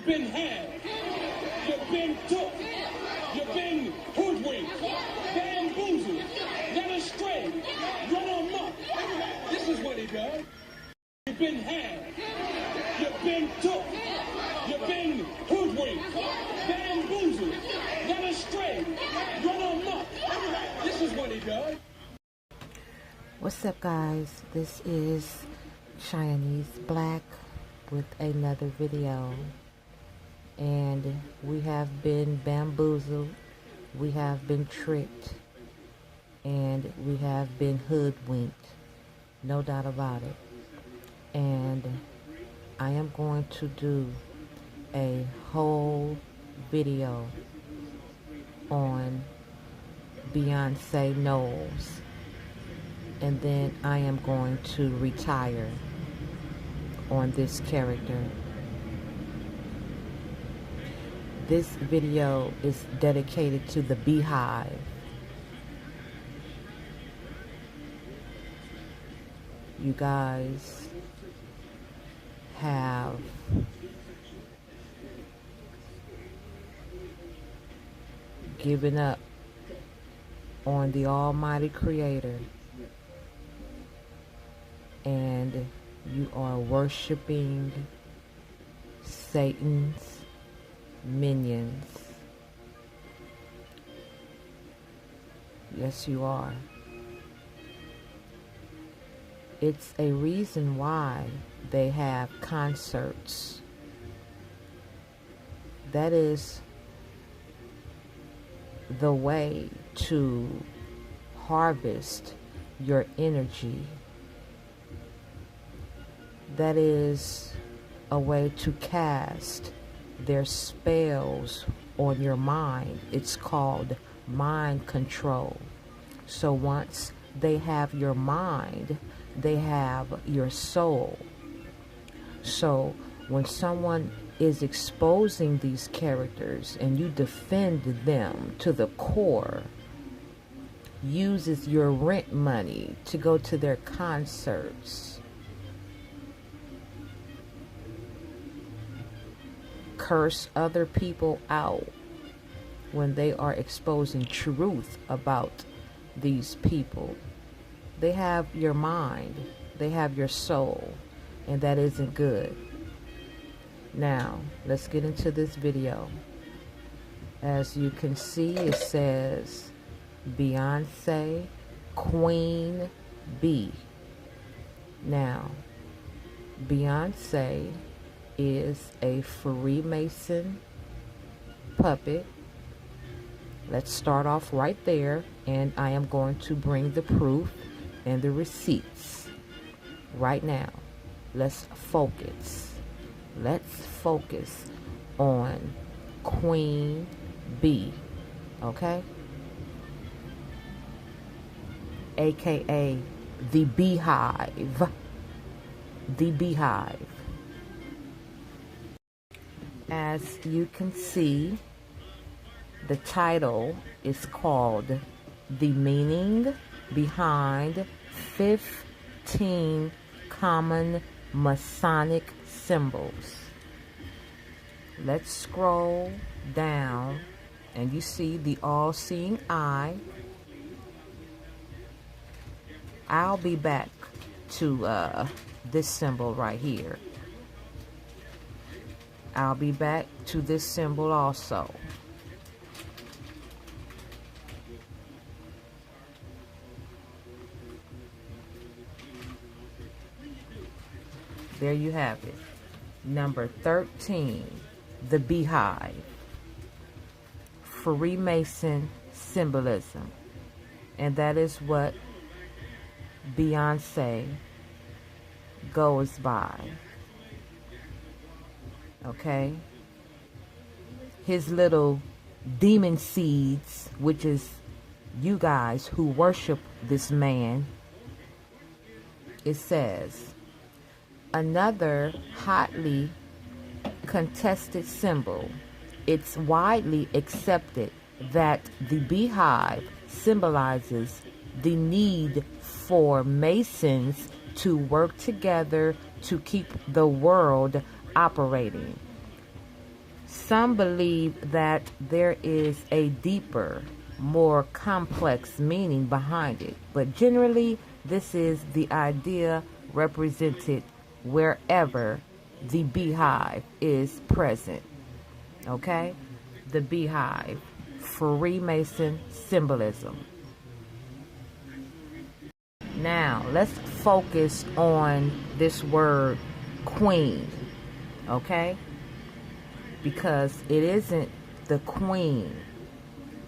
been had. You've been took. You've been hoodwinked, bamboozled, led astray, run amok. This is what he does. You've been had. You've been took. You've been hoodwinked, bamboozled, led astray, run amok. This is what he does. What's up, guys? This is Chinese Black with another video. And we have been bamboozled, we have been tricked, and we have been hoodwinked. No doubt about it. And I am going to do a whole video on Beyonce Knowles. And then I am going to retire on this character. This video is dedicated to the Beehive. You guys have given up on the Almighty Creator, and you are worshiping Satan's minions. Yes, you are. It's a reason why they have concerts. That is the way to harvest your energy. That is a way to cast their spells on your mind. It's called mind control. So once they have your mind, they have your soul. So when someone is exposing these characters and you defend them to the core, uses your rent money to go to their concerts, curse other people out when they are exposing truth about these people. They have your mind, they have your soul, and that isn't good. Now, let's get into this video. As you can see, it says Beyonce Queen Bee. Now, Beyonce is a Freemason puppet. Let's start off right there, and I am going to bring the proof and the receipts right now. Let's focus. Let's focus on Queen Bee, okay? AKA the Beehive. The Beehive. As you can see, the title is called The Meaning Behind 15 Common Masonic Symbols. Let's scroll down and you see the all-seeing eye. I'll be back to this symbol right here. I'll be back to this symbol also. There you have it. Number 13, the Beehive. Freemason symbolism. And that is what Beyonce goes by. Okay? His little demon seeds, which is you guys who worship this man, it says, another hotly contested symbol. It's widely accepted that the beehive symbolizes the need for Masons to work together to keep the world operating. Some believe that there is a deeper, more complex meaning behind it, but generally this is the idea represented wherever the beehive is present. Okay? The beehive, Freemason symbolism. Now, let's focus on this word queen, okay? Because it isn't the queen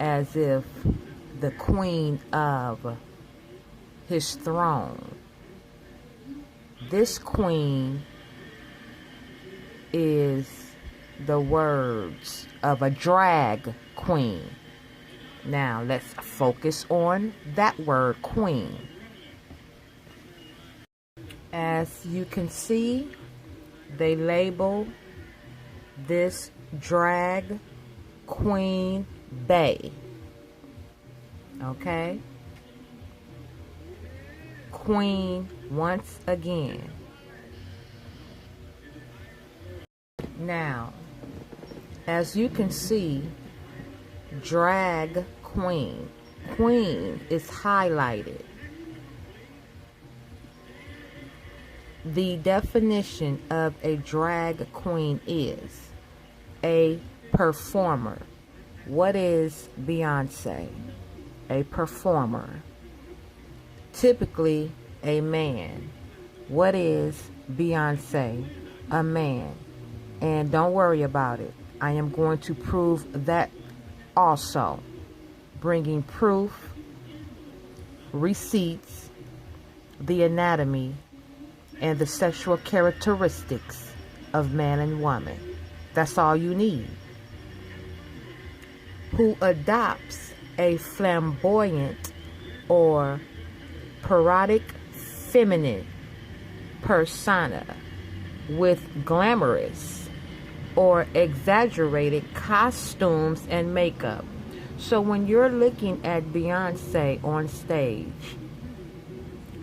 as if the queen of his throne. This queen is the words of a drag queen. Now, let's focus on that word queen. As you can see, they label this drag queen bae. Okay? Queen once again. Now, as you can see, drag queen. Queen is highlighted. The definition of a drag queen is a performer. What is Beyonce? A performer. Typically a man. What is Beyonce? A man. And don't worry about it. I am going to prove that also. Bringing proof, receipts, the anatomy, and the sexual characteristics of man and woman. That's all you need. Who adopts a flamboyant or parodic feminine persona with glamorous or exaggerated costumes and makeup. So when you're looking at Beyonce on stage,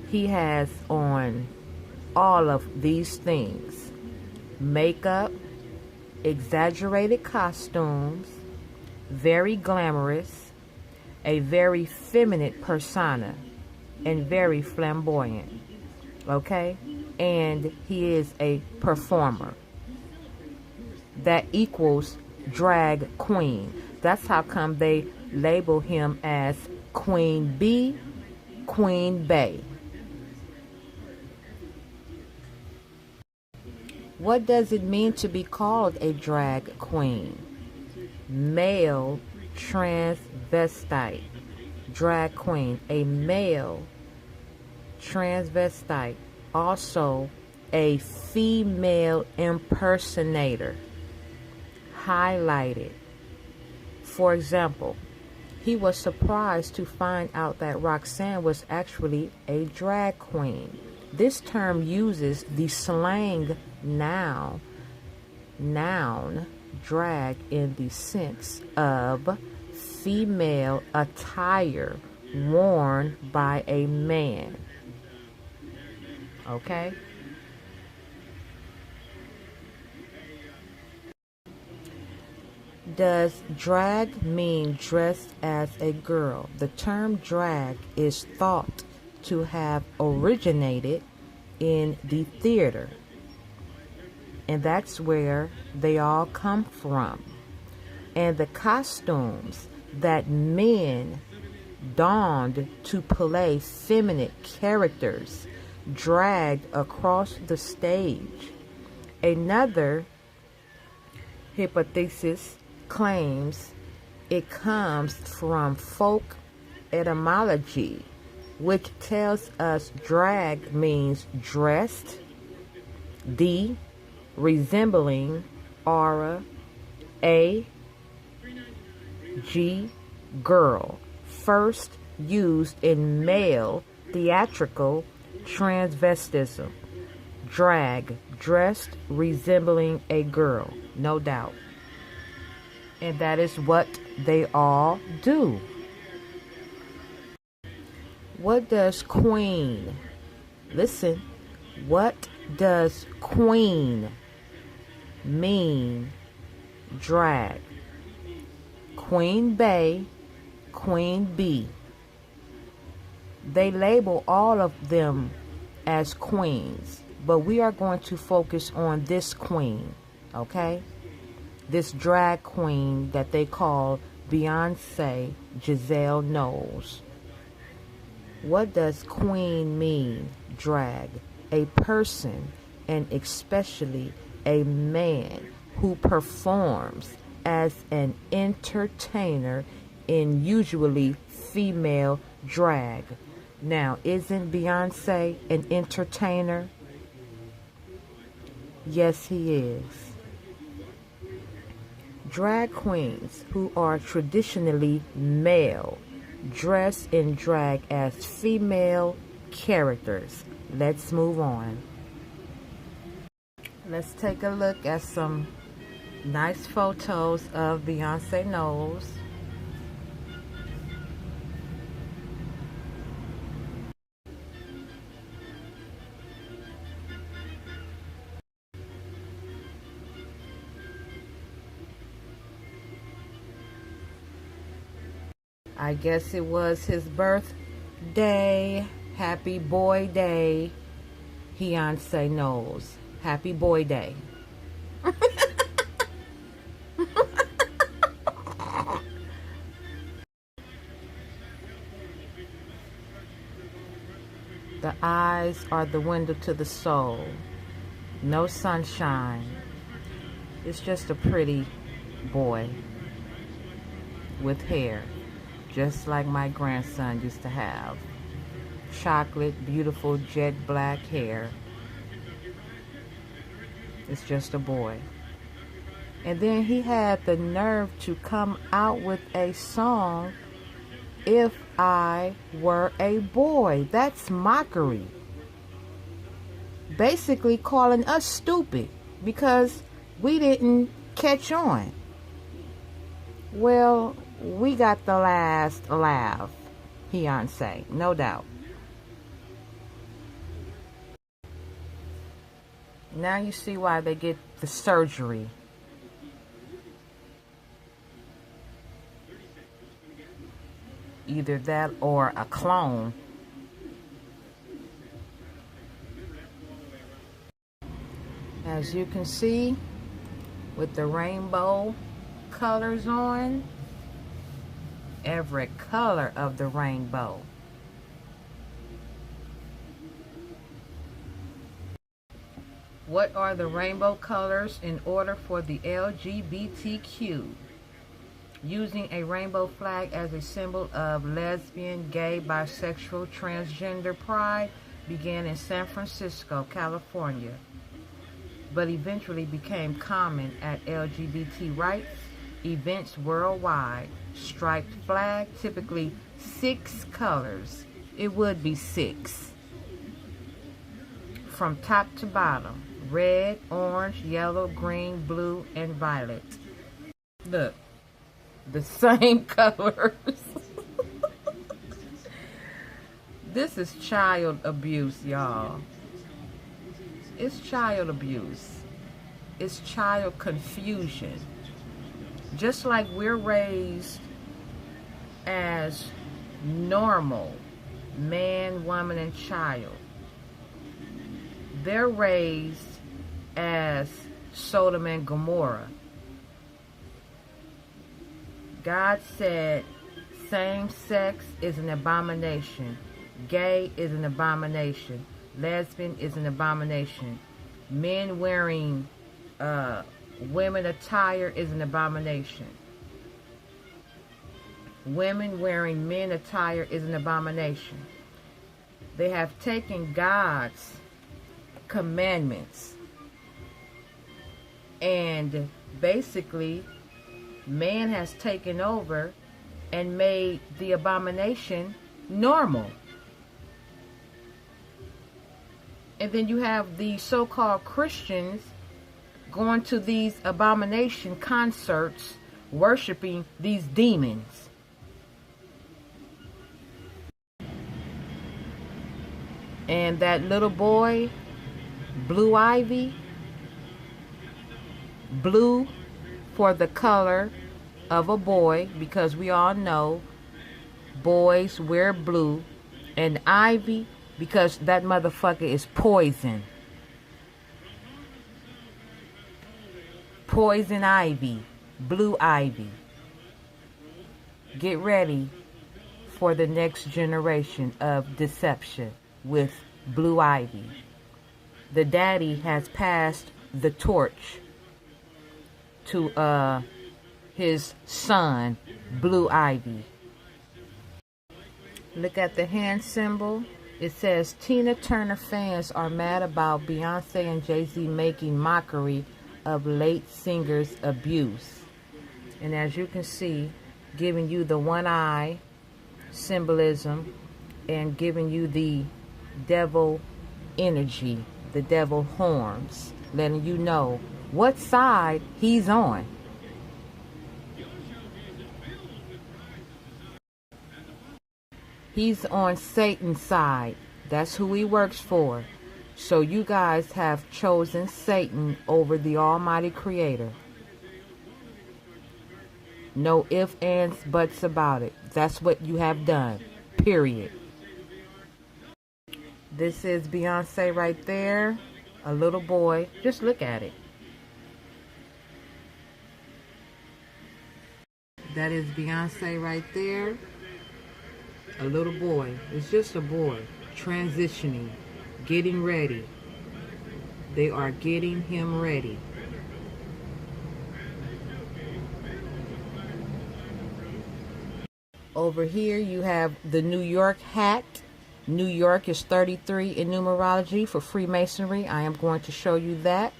he has on all of these things: makeup, exaggerated costumes, very glamorous, a very feminine persona, and very flamboyant. Okay? And he is a performer. That equals drag queen. That's how come they label him as Queen Bee, Queen Bae. What does it mean to be called a drag queen? Male transvestite. Drag queen. A male transvestite. Also a female impersonator. Highlighted. For example, he was surprised to find out that Roxanne was actually a drag queen. This term uses the slang noun drag in the sense of female attire worn by a man. Okay? Does drag mean dressed as a girl? The term drag is thought to have originated in the theater, and that's where they all come from. And the costumes that men donned to play feminine characters dragged across the stage. Another hypothesis claims it comes from folk etymology, which tells us drag means dressed, D, resembling, aura, A, G, girl. First used in male theatrical transvestism. Drag, dressed, resembling a girl, no doubt. And that is what they all do. What does queen? Listen, what does queen mean drag. Queen Bey, Queen Bee. They label all of them as queens, but we are going to focus on this queen, okay? This drag queen that they call Beyonce Giselle Knowles. What does queen mean, drag? A person, and especially a man, who performs as an entertainer in usually female drag. Now, isn't Beyonce an entertainer? Yes, he is. Drag queens who are traditionally male dress in drag as female characters. Let's move on. Let's take a look at some nice photos of Beyonce Knowles. I guess it was his birthday. Happy boy day, Beyonce Knowles. Happy boy day. The eyes are the window to the soul. No sunshine. It's just a pretty boy with hair, just like my grandson used to have. Chocolate, beautiful, jet black hair. It's just a boy. And then he had the nerve to come out with a song, If I Were a Boy. That's mockery. Basically calling us stupid because we didn't catch on. Well, we got the last laugh, Beyonce, no doubt. Now you see why they get the surgery. Either that or a clone. As you can see, with the rainbow colors on, every color of the rainbow. What are the rainbow colors in order for the LGBTQ? Using a rainbow flag as a symbol of lesbian, gay, bisexual, transgender pride began in San Francisco, California, but eventually became common at LGBT rights events worldwide. Striped flag, typically 6 colors. It would be 6. From top to bottom. Red, orange, yellow, green, blue, and violet. Look. The same colors. This is child abuse, y'all. It's child abuse. It's child confusion. Just like we're raised as normal, man, woman, and child, they're raised as Sodom and Gomorrah. God said same sex is an abomination. Gay is an abomination. Lesbian is an abomination. Men wearing women attire is an abomination. Women wearing men attire is an abomination. They have taken God's commandments and basically man has taken over and made the abomination normal. And then you have the so-called Christians going to these abomination concerts, worshiping these demons. And that little boy, Blue Ivy, Blue for the color of a boy, because we all know boys wear blue, and ivy because that motherfucker is poison. Poison ivy, blue ivy. Get ready for the next generation of deception with blue ivy. The daddy has passed the torch to his son, blue ivy. Look at the hand symbol. It says Tina Turner fans are mad about Beyonce and Jay-Z making mockery of late singer's abuse. And as you can see, giving you the one eye symbolism and giving you the devil energy, the devil horns, letting you know what side he's on. He's on Satan's side. That's who he works for. So you guys have chosen Satan over the Almighty Creator. No ifs, ands, buts about it. That's what you have done. Period. This is Beyonce right there. A little boy. Just look at it. That is Beyonce right there. A little boy. It's just a boy. Transitioning. Getting ready. They are getting him ready. Over here you have the New York hat. New York is 33 in numerology for Freemasonry. I am going to show you that.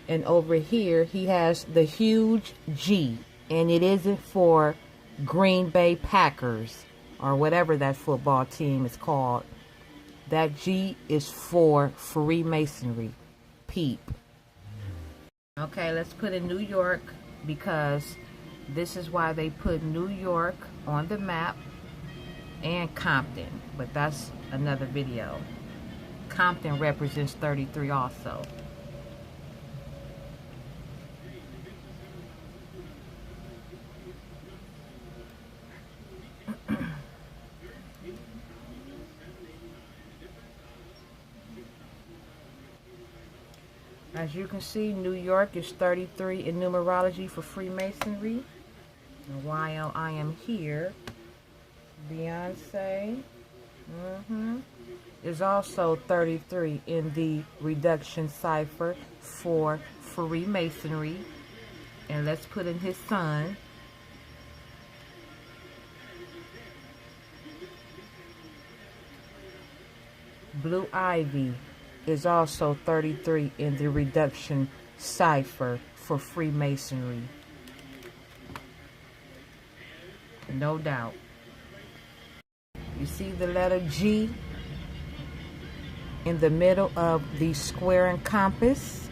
And over here he has the huge G. And it isn't for Green Bay Packers or whatever that football team is called. That G is for Freemasonry. Peep. Okay, let's put in New York because this is why they put New York on the map and Compton. But that's another video. Compton represents 33 also. As you can see, New York is 33 in numerology for Freemasonry. And while I am here, Beyonce is also 33 in the reduction cipher for Freemasonry. And let's put in his son. Blue Ivy is also 33 in the reduction cipher for Freemasonry. No doubt. You see the letter G in the middle of the square and compass?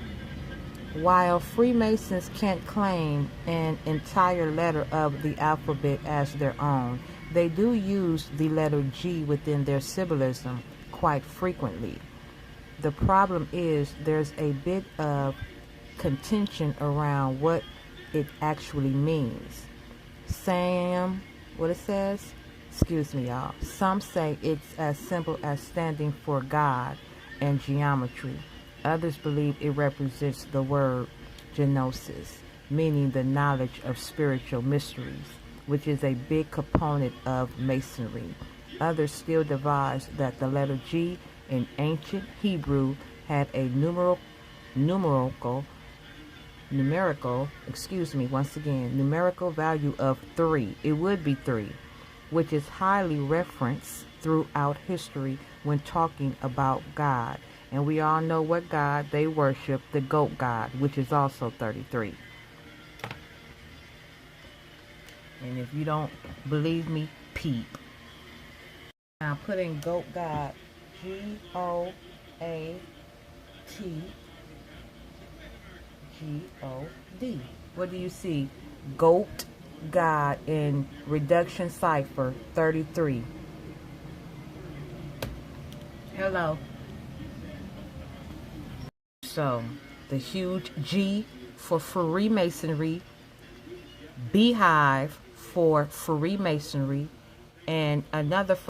While Freemasons can't claim an entire letter of the alphabet as their own, they do use the letter G within their symbolism quite frequently. The problem is there's a bit of contention around what it actually means. What it says? Excuse me, y'all. Some say it's as simple as standing for God and geometry. Others believe it represents the word gnosis, meaning the knowledge of spiritual mysteries, which is a big component of Masonry. Others still devise that the letter G in ancient Hebrew had a numerical value of 3. It would be 3, which is highly referenced throughout history when talking about God. And we all know what God they worship, the goat god, which is also 33. And if you don't believe me, peep. Now put in goat god, G-O-A-T-G-O-D. What do you see? Goat God in reduction cipher 33. Hello. So the huge G for Freemasonry beehive for Freemasonry, and another